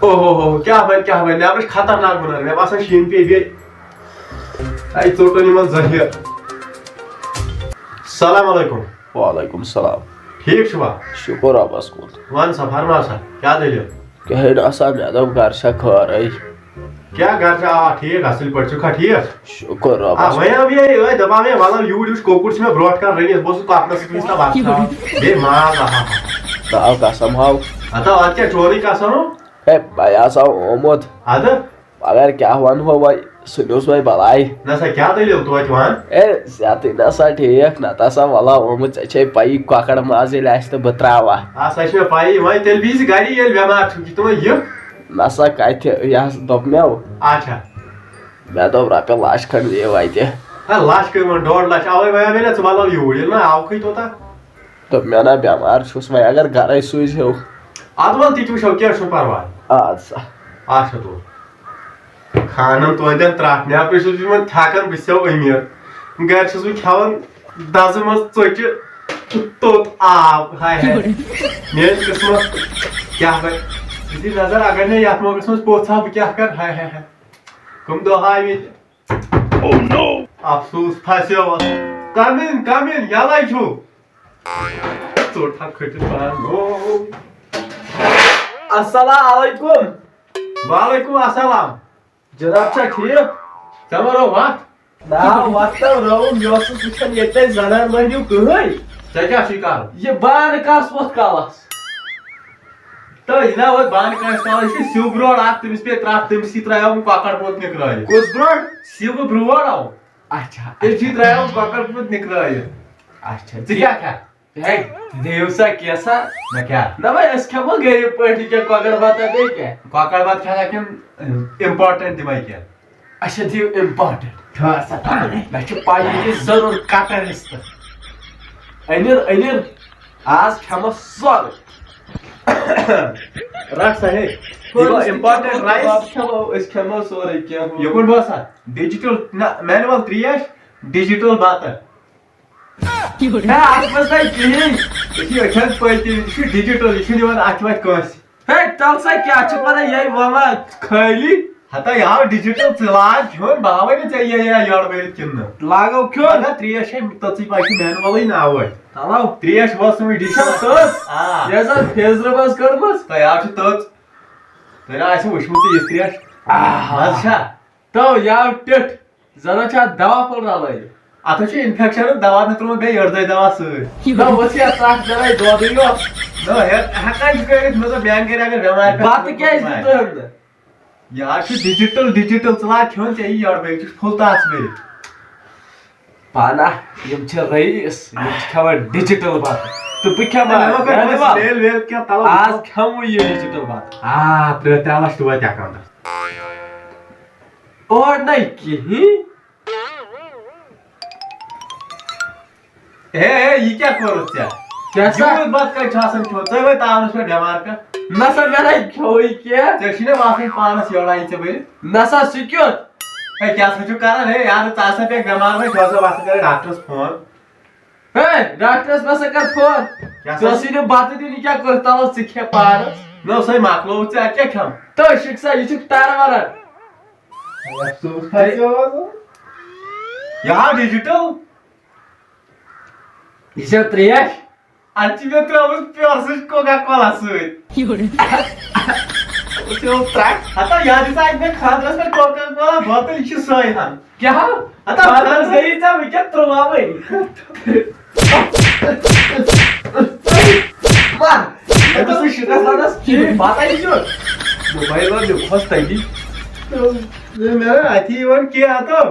ओहो क्या भाई नेबर खतरनाक बनर मे बासान शीन पे बे आई चोटनी मन जहिर सलाम अलैकुम। वालेकुम सलाम। ठीक छुआ? शुक्र रब्बस कुन। वन सा फरमा सा क्या दलिल? कहे ना सा मे दम घर से खरै क्या घर से ठीक असल पट छुखा ठीक? शुक्र रब्बस। वय अब ये दबा में वाला यूड कोकुर से ब्रोड कर रही है बस को अपना स्पीच बात बे मां ताव कसम हाव आता आज क्या चोरी का सनो ए भाई आसा ओमद आदा अगर क्या वन हो भाई सुनोस भाई बलाई ना सा क्या दलिल तो अतवान ए साथी ना सा ठीक ना तासा वाला ओमद छे पाई काकड़ माजे लास्ट बत्रावा आ सच में पाई वय टेलीविजन गाड़ी ये बेमार छु कि तुम ये ना सा काथे या दब में अच्छा मैं तो रापे लाश खड़ दिए वाइते हां लाश के मन 1.5 लाख आवे वय मैंने चबाला यूड ना आव खई तोता तो मैं ना बीमार छुस भाई अगर घर सुज हो आदमल ती छु क्या छु परवाय अच्छा अच्छा तो खानम तो दिन त्राट ने पे छु मन थाकन बिसो अमीर घर छु खावन दजम चोच तो आव हाय हाय मेन किस्मत क्या भाई इसी नजर अगर ने यात मौके में पोछा क्या कर हाय हाय हाय कम दो हाय में ओह नो अफसोस फंसो कम इन याला छु तो था खट नो अस्सलाम वालेकुम। वालेकुम अस्सलाम जनाब चा ठीक तमरो बात ना वाता रहूं योस सुचन येते जनार महिनु कहै क्या शिकार ये बान कास वत कालास तो इना वो बान का स्टॉल से शिव ब्रोड आप तुम इस पे त्राट तुम सी त्राया हम काकड़ पोत निकला है कुछ ब्रोड शिव ब्रोड आओ अच्छा ये सी त्राया हम काकड़ पोत निकला है अच्छा जी क्या है देवसा कैसा ना क्या ना भाई इसके वो गरीब पढ़ी के काकड़ बाता दे क्या काकड़ बात क्या है कि इंपॉर्टेंट दिमाग क्या अच्छा दी इंपॉर्टेंट हां सता मैं तो पाई ये जरूर काटर इस्त अनिर आज खम सर रख सहे ये इंपॉर्टेंट राइस खम इस खम सोरे क्या ये कौन बसा डिजिटल मैनुअल 3 डिजिटल बात है ना आज बस नहीं ये अच्छा पहले डिजिटल इशू दिवन आचवात कस हे तल सा क्या छपना यही वाला खैली हता यार डिजिटल चलान क्यों बावे ने चाहिए यार मेरे किन्न लागो क्यों ना 3 है तची पाकी मैनुअल ही ना आवय तलाव 3 बस में डिजिटल तस हां ये सर फेस रबस करमस तो यार छु तच तेरा ऐसे उष्मती इस 3 अच्छा तो यार टिट जरा छा दवा पड़ रहा है आता छु इन्फेक्शन दवा न तुम बे हृदय दवा से ना वसिया त्राक जरा दो दियो ना हकान करे मतलब बयान करे अगर बीमार बात क्या है इसमें तो हम यार छु डिजिटल चला क्यों चाहिए यार बे फुल तास में पाना यम छ रईस यम खवा डिजिटल बात तो पिक्या मा वेल क्या तला आज खम ये डिजिटल बात हां प्रत्याला स्टुवा त्या कांदा और नहीं की ए ये क्या करो क्या कैसा ये बात का छासन क्यों तो वे तावनस पे बीमार का नसा मेरा खोई क्या चशिने वासन पानस योड़ाई से बे नसा सिक्योर ए क्या सोचो कारण है यार तासा पे बीमार में छोसा वास करे डॉक्टर्स फोन ए डॉक्टर्स बस कर फोन क्या सीने बात दी क्या करता हो सिखे पार नो सही माकलो से क्या खम तो शिक्षा ये तार वाला अफसोस खायो यार डिजिटल इसे त्रियाश अंची में ट्रैवल प्योरस कोका कोला से उसे ट्रैक आता याद साइड में खादरस में कोका कोला बोतल इशू सोई हम क्या आता खादरस गई था मैं क्या त्रोवावे मार ये तो से शिका सादस बात आई जो मोबाइल और जो फर्स्ट आई थी तो मेरा आई थी वन किया तो